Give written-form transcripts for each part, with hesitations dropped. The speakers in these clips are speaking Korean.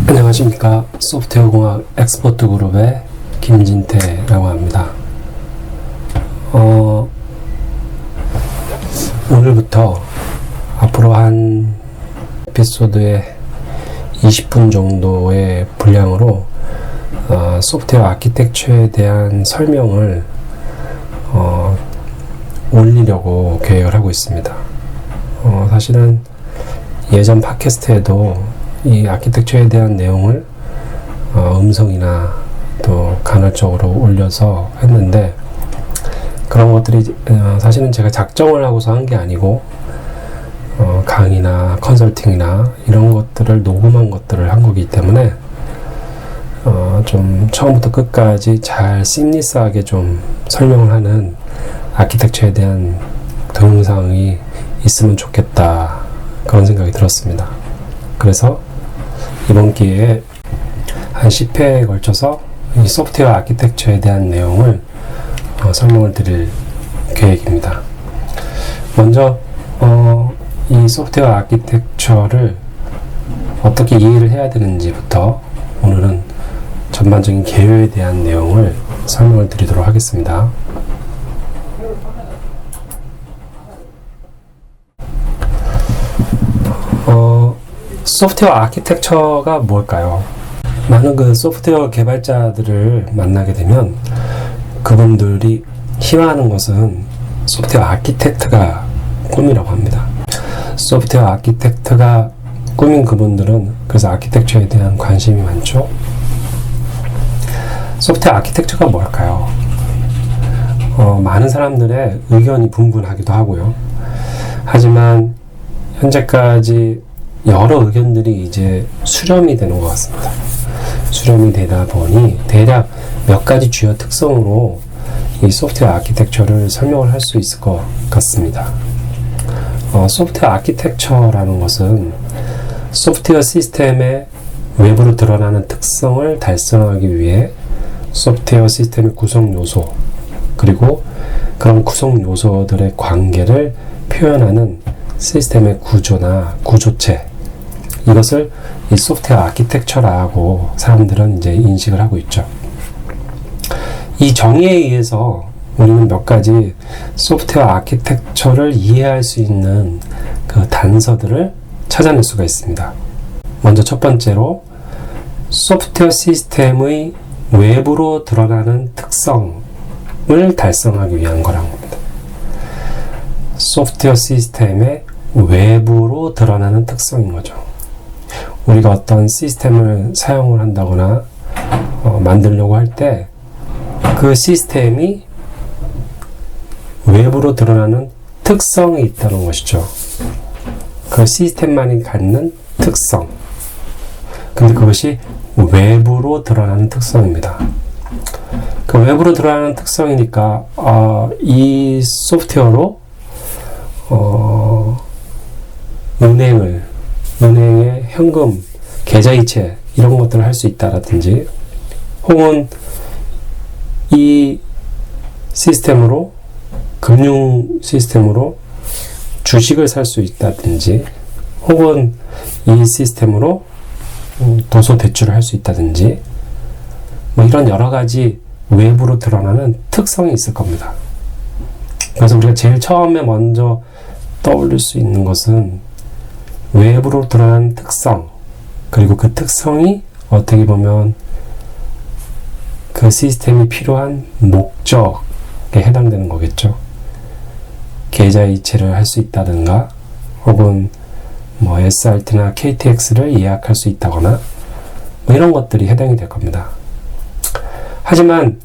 안녕하십니까. 소프트웨어공학 엑스퍼트 그룹의 김진태라고 합니다. 오늘부터 앞으로 한 에피소드에 20분 정도의 분량으로 소프트웨어 아키텍처에 대한 설명을 올리려고 계획을 하고 있습니다. 사실은 예전 팟캐스트에도 이 아키텍처에 대한 내용을 음성이나 또 간헐적으로 올려서 했는데, 그런 것들이 사실은 제가 작정을 하고서 한 게 아니고 강의나 컨설팅이나 이런 것들을 녹음한 것들을 한 거기 때문에 좀 처음부터 끝까지 잘 심리스하게 좀 설명을 하는 아키텍처에 대한 동영상이 있으면 좋겠다, 그런 생각이 들었습니다. 그래서 이번 기회에 한 10회에 걸쳐서 이 소프트웨어 아키텍처에 대한 내용을 설명을 드릴 계획입니다. 먼저 이 소프트웨어 아키텍처를 어떻게 이해를 해야 되는지부터 오늘은 전반적인 개요에 대한 내용을 설명을 드리도록 하겠습니다. 소프트웨어 아키텍처가 뭘까요? 많은 그 소프트웨어 개발자들을 만나게 되면 그분들이 희망하는 것은 소프트웨어 아키텍트가 꿈이라고 합니다. 소프트웨어 아키텍트가 꿈인 그분들은 그래서 아키텍처에 대한 관심이 많죠. 소프트웨어 아키텍처가 뭘까요? 많은 사람들의 의견이 분분하기도 하고요. 하지만 현재까지 여러 의견들이 이제 수렴이 되는 것 같습니다. 수렴이 되다 보니 대략 몇 가지 주요 특성으로 이 소프트웨어 아키텍처를 설명을 할 수 있을 것 같습니다. 소프트웨어 아키텍처라는 것은 소프트웨어 시스템의 외부로 드러나는 특성을 달성하기 위해 소프트웨어 시스템의 구성 요소, 그리고 그런 구성 요소들의 관계를 표현하는 시스템의 구조나 구조체, 이것을 이 소프트웨어 아키텍처라고 사람들은 이제 인식을 하고 있죠. 이 정의에 의해서 우리는 몇 가지 소프트웨어 아키텍처를 이해할 수 있는 그 단서들을 찾아낼 수가 있습니다. 먼저 첫 번째로 소프트웨어 시스템의 외부로 드러나는 특성을 달성하기 위한 거라는 겁니다. 소프트웨어 시스템의 외부로 드러나는 특성인 거죠. 우리가 어떤 시스템을 사용을 한다거나 만들려고 할 때 그 시스템이 외부로 드러나는 특성이 있다는 것이죠. 그 시스템만이 갖는 특성. 근데 그것이 외부로 드러나는 특성입니다. 그 외부로 드러나는 특성이니까 이 소프트웨어로 은행의 현금, 계좌이체 이런 것들을 할 수 있다라든지, 혹은 이 시스템으로, 금융 시스템으로 주식을 살 수 있다든지, 혹은 이 시스템으로 도서 대출을 할 수 있다든지, 이런 여러 가지 외부로 드러나는 특성이 있을 겁니다. 그래서 우리가 제일 처음에 먼저 떠올릴 수 있는 것은 외부로 드러나는 특성, 그리고 그 특성이 어떻게 보면 그 시스템이 필요한 목적에 해당되는 거겠죠. 계좌이체를 할 수 있다든가, 혹은 SRT나 KTX를 예약할 수 있다거나, 이런 것들이 해당이 될 겁니다. 하지만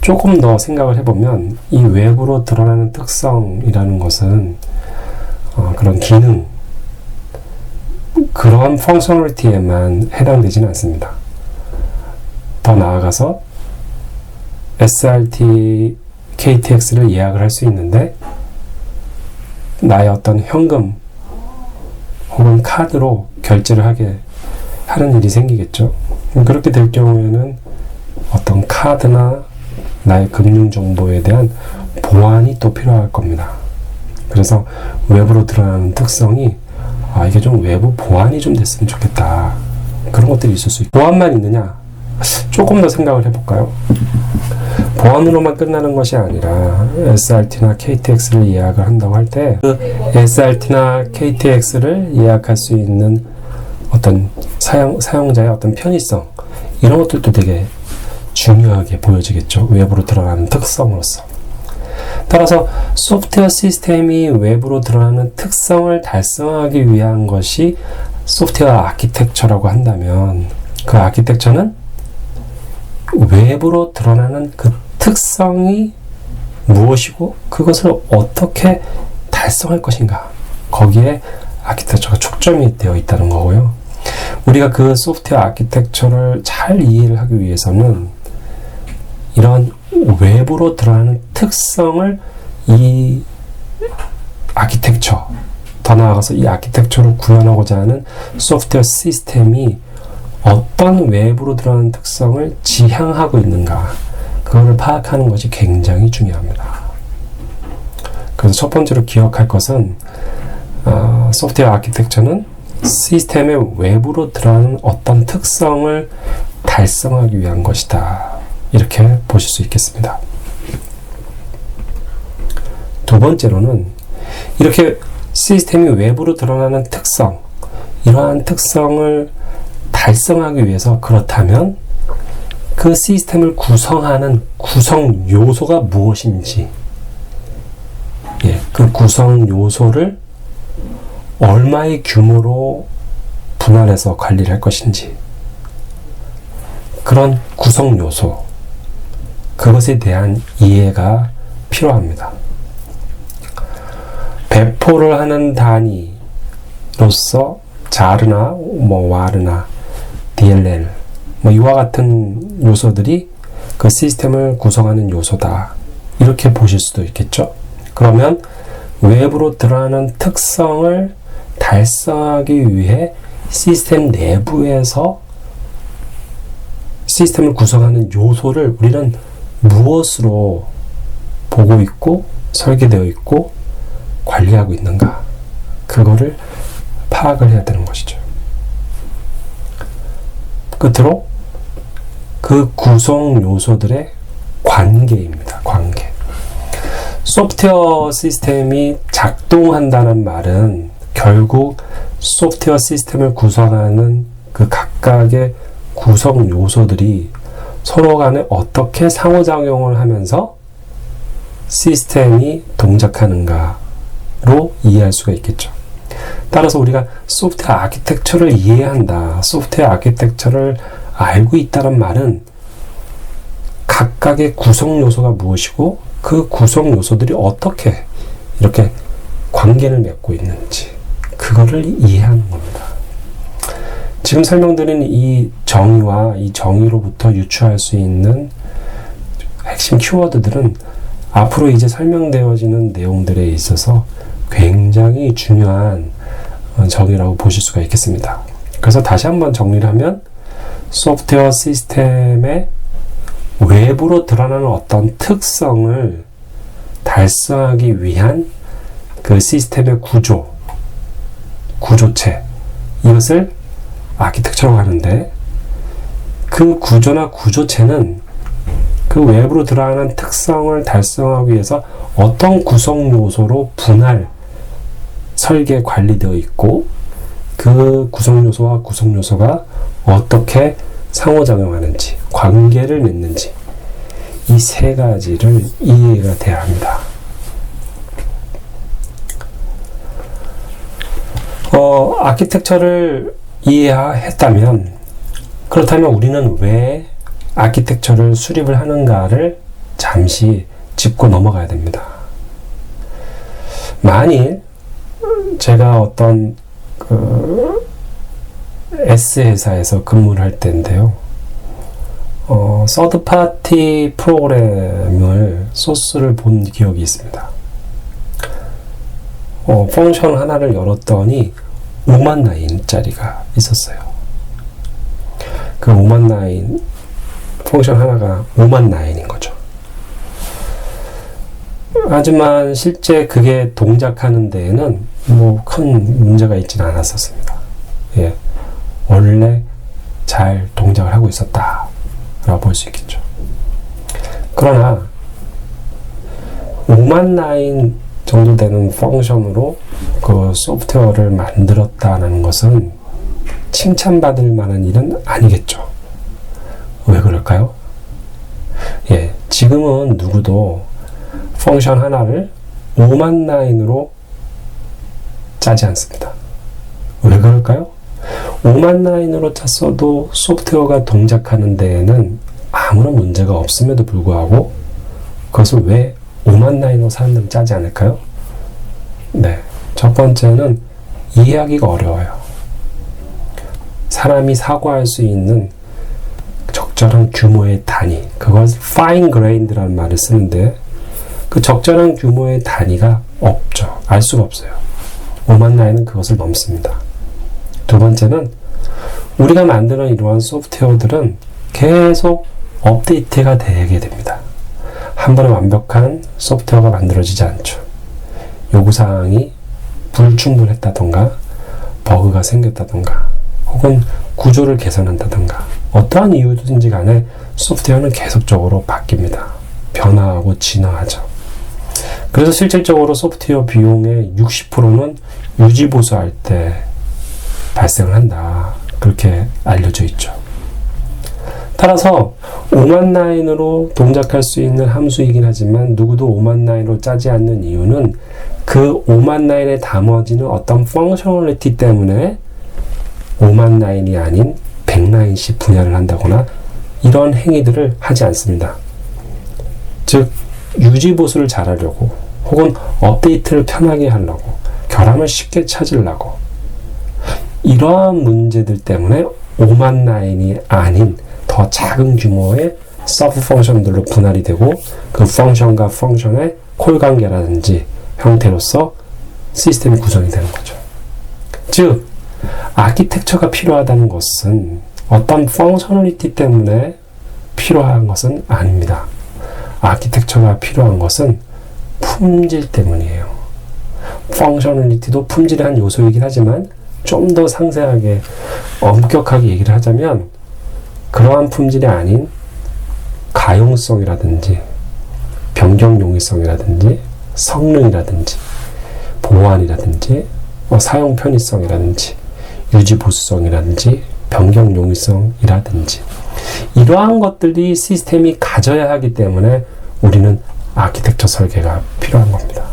조금 더 생각을 해보면 이 외부로 드러나는 특성이라는 것은 그런 기능, 그런 펑셔널리티에만 해당되지는 않습니다. 더 나아가서 SRT, KTX를 예약을 할 수 있는데 나의 어떤 현금 혹은 카드로 결제를 하게 하는 일이 생기겠죠. 그렇게 될 경우에는 어떤 카드나 나의 금융 정보에 대한 보안이 또 필요할 겁니다. 그래서 외부로 드러나는 특성이 이게 좀 외부 보완이 좀 됐으면 좋겠다, 그런 것들이 있을 수 있고, 보안만 있느냐? 조금 더 생각을 해볼까요? 보안으로만 끝나는 것이 아니라 SRT나 KTX를 예약을 한다고 할 때 그 SRT나 KTX를 예약할 수 있는 어떤 사용자의 어떤 편의성, 이런 것들도 되게 중요하게 보여지겠죠. 외부로 드러나는 특성으로서. 따라서 소프트웨어 시스템이 외부로 드러나는 특성을 달성하기 위한 것이 소프트웨어 아키텍처라고 한다면, 그 아키텍처는 외부로 드러나는 그 특성이 무엇이고 그것을 어떻게 달성할 것인가, 거기에 아키텍처가 초점이 되어 있다는 거고요. 우리가 그 소프트웨어 아키텍처를 잘 이해를 하기 위해서는 이런 외부로 드러나는 특성을 이 아키텍처, 더 나아가서 이 아키텍처를 구현하고자 하는 소프트웨어 시스템이 어떤 외부로 드러나는 특성을 지향하고 있는가, 그거를 파악하는 것이 굉장히 중요합니다. 그래서 첫 번째로 기억할 것은 소프트웨어 아키텍처는 시스템의 외부로 드러나는 어떤 특성을 달성하기 위한 것이다, 이렇게 보실 수 있겠습니다. 두 번째로는 이렇게 시스템이 외부로 드러나는 특성, 이러한 특성을 달성하기 위해서, 그렇다면 그 시스템을 구성하는 구성 요소가 무엇인지, 그 구성 요소를 얼마의 규모로 분할해서 관리를 할 것인지, 그런 구성 요소, 그것에 대한 이해가 필요합니다. 배포를 하는 단위로서 자르나 와르나 DLL 이와 같은 요소들이 그 시스템을 구성하는 요소다, 이렇게 보실 수도 있겠죠. 그러면 외부로 드러나는 특성을 달성하기 위해 시스템 내부에서 시스템을 구성하는 요소를 우리는 무엇으로 보고 있고 설계되어 있고 관리하고 있는가, 그거를 파악을 해야 되는 것이죠. 끝으로 그 구성 요소들의 관계입니다. 관계. 소프트웨어 시스템이 작동한다는 말은 결국 소프트웨어 시스템을 구성하는 그 각각의 구성 요소들이 서로 간에 어떻게 상호작용을 하면서 시스템이 동작하는가로 이해할 수가 있겠죠. 따라서 우리가 소프트웨어 아키텍처를 이해한다, 소프트웨어 아키텍처를 알고 있다는 말은 각각의 구성 요소가 무엇이고 그 구성 요소들이 어떻게 이렇게 관계를 맺고 있는지, 그거를 이해하는 겁니다. 지금 설명드린 이 정의와 이 정의로부터 유추할 수 있는 핵심 키워드들은 앞으로 이제 설명되어지는 내용들에 있어서 굉장히 중요한 정의라고 보실 수가 있겠습니다. 그래서 다시 한번 정리를 하면, 소프트웨어 시스템의 외부로 드러나는 어떤 특성을 달성하기 위한 그 시스템의 구조체, 이것을 아키텍처라고 하는데, 그 구조나 구조체는 그 외부로 드러나는 특성을 달성하기 위해서 어떤 구성 요소로 분할, 설계, 관리되어 있고, 그 구성 요소와 구성 요소가 어떻게 상호작용하는지, 관계를 맺는지, 이 세 가지를 이해가 돼야 합니다. 아키텍처를 이해했다면, 그렇다면 우리는 왜 아키텍처를 수립을 하는가를 잠시 짚고 넘어가야 됩니다. 만일 제가 어떤 S회사에서 근무를 할 때인데요, 서드파티 프로그램을 소스를 본 기억이 있습니다. 펑션 하나를 열었더니 5만 라인짜리가 있었어요. 그 5만 라인 펑션 하나가 5만 라인인 거죠. 하지만 실제 그게 동작하는 데에는 큰 문제가 있지는 않았었습니다. 원래 잘 동작을 하고 있었다라고 볼 수 있겠죠. 그러나 5만 라인 정도 되는 펑션으로 그 소프트웨어를 만들었다는 것은 칭찬받을 만한 일은 아니겠죠. 왜 그럴까요? 예, 지금은 누구도 펑션 하나를 5만 라인으로 짜지 않습니다. 왜 그럴까요? 5만 라인으로 짰어도 소프트웨어가 동작하는 데에는 아무런 문제가 없음에도 불구하고 그것을 왜 5만 라인으로 사람들은 짜지 않을까요? 네, 첫 번째는 이해하기가 어려워요. 사람이 사고할 수 있는 적절한 규모의 단위, 그걸 fine grained라는 말을 쓰는데 그 적절한 규모의 단위가 없죠. 알 수가 없어요. 5만 라인은 그것을 넘습니다. 두 번째는 우리가 만드는 이러한 소프트웨어들은 계속 업데이트가 되게 됩니다. 한 번에 완벽한 소프트웨어가 만들어지지 않죠. 요구사항이 불충분했다던가 버그가 생겼다던가 혹은 구조를 개선한다던가 어떠한 이유든지 간에 소프트웨어는 계속적으로 바뀝니다. 변화하고 진화하죠. 그래서 실질적으로 소프트웨어 비용의 60%는 유지보수할 때 발생을 한다. 그렇게 알려져 있죠. 따라서 5만 라인으로 동작할 수 있는 함수이긴 하지만 누구도 5만 라인으로 짜지 않는 이유는 그 5만 라인에 담아지는 어떤 펑셔널리티 때문에 5만 라인이 아닌 100라인씩 분야를 한다거나 이런 행위들을 하지 않습니다. 즉 유지보수를 잘하려고 혹은 업데이트를 편하게 하려고 결함을 쉽게 찾으려고 이러한 문제들 때문에 5만 라인이 아닌 더 작은 규모의 서브 펑션들로 분할이 되고 그 펑션과 펑션의 콜 관계라든지 형태로서 시스템이 구성이 되는 거죠. 즉 아키텍처가 필요하다는 것은 어떤 펑셔널리티 때문에 필요한 것은 아닙니다. 아키텍처가 필요한 것은 품질 때문이에요. 펑셔널리티도 품질의 한 요소이긴 하지만 좀 더 상세하게 엄격하게 얘기를 하자면 그러한 품질이 아닌 가용성이라든지 변경 용이성이라든지 성능이라든지 보안이라든지 사용 편의성이라든지 유지 보수성이라든지 변경 용이성이라든지 이러한 것들이 시스템이 가져야 하기 때문에 우리는 아키텍처 설계가 필요한 겁니다.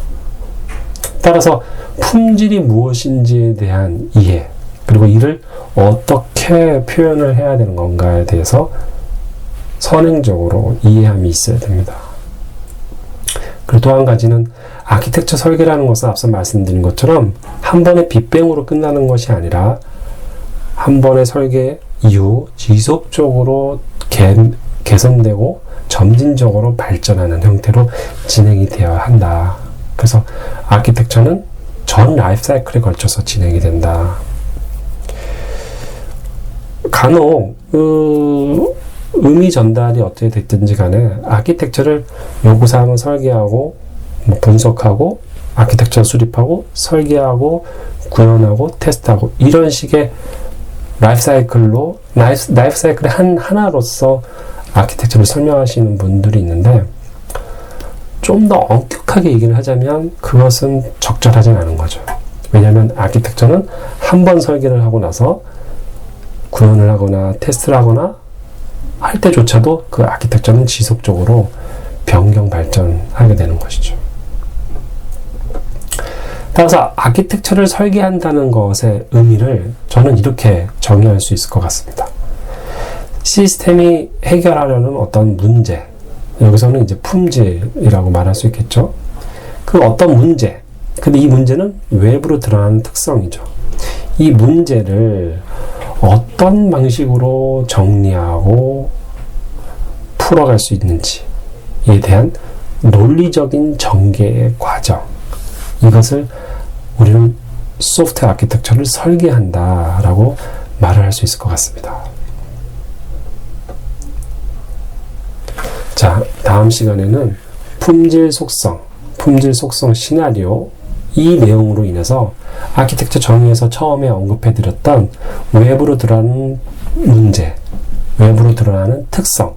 따라서 품질이 무엇인지에 대한 이해 그리고 이를 어떻게 표현을 해야 되는 건가에 대해서 선행적으로 이해함이 있어야 됩니다. 그리고 또 한 가지는 아키텍처 설계라는 것은 앞서 말씀드린 것처럼 한 번의 빅뱅으로 끝나는 것이 아니라 한 번의 설계 이후 지속적으로 개선되고 점진적으로 발전하는 형태로 진행이 되어야 한다. 그래서 아키텍처는 전 라이프 사이클에 걸쳐서 진행이 된다. 간혹 의미 전달이 어떻게 됐든지 간에 아키텍처를 요구사항을 설계하고 분석하고 아키텍처 수립하고 설계하고 구현하고 테스트하고 이런 식의 라이프 사이클의 하나로서 아키텍처를 설명하시는 분들이 있는데 좀 더 엄격하게 얘기를 하자면 그것은 적절하진 않은 거죠. 왜냐하면 아키텍처는 한 번 설계를 하고 나서 구현을 하거나 테스트를 하거나 할 때조차도 그 아키텍처는 지속적으로 변경 발전하게 되는 것이죠. 따라서 아키텍처를 설계한다는 것의 의미를 저는 이렇게 정의할 수 있을 것 같습니다. 시스템이 해결하려는 어떤 문제, 여기서는 이제 품질이라고 말할 수 있겠죠. 그 어떤 문제, 근데 이 문제는 외부로 드러나는 특성이죠. 이 문제를 어떤 방식으로 정리하고 풀어갈 수 있는지에 대한 논리적인 전개의 과정, 이것을 우리는 소프트웨어 아키텍처를 설계한다라고 말을 할 수 있을 것 같습니다. 자, 다음 시간에는 품질 속성 시나리오 이 내용으로 인해서 아키텍처 정의에서 처음에 언급해드렸던 외부로 드러나는 문제, 외부로 드러나는 특성,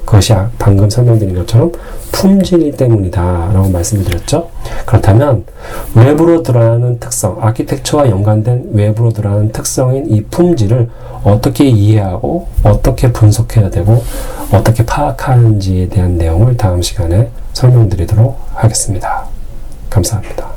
그것이 방금 설명드린 것처럼 품질 때문이다 라고 말씀을 드렸죠. 그렇다면 외부로 드러나는 특성, 아키텍처와 연관된 외부로 드러나는 특성인 이 품질을 어떻게 이해하고 어떻게 분석해야 되고 어떻게 파악하는지에 대한 내용을 다음 시간에 설명드리도록 하겠습니다. 감사합니다.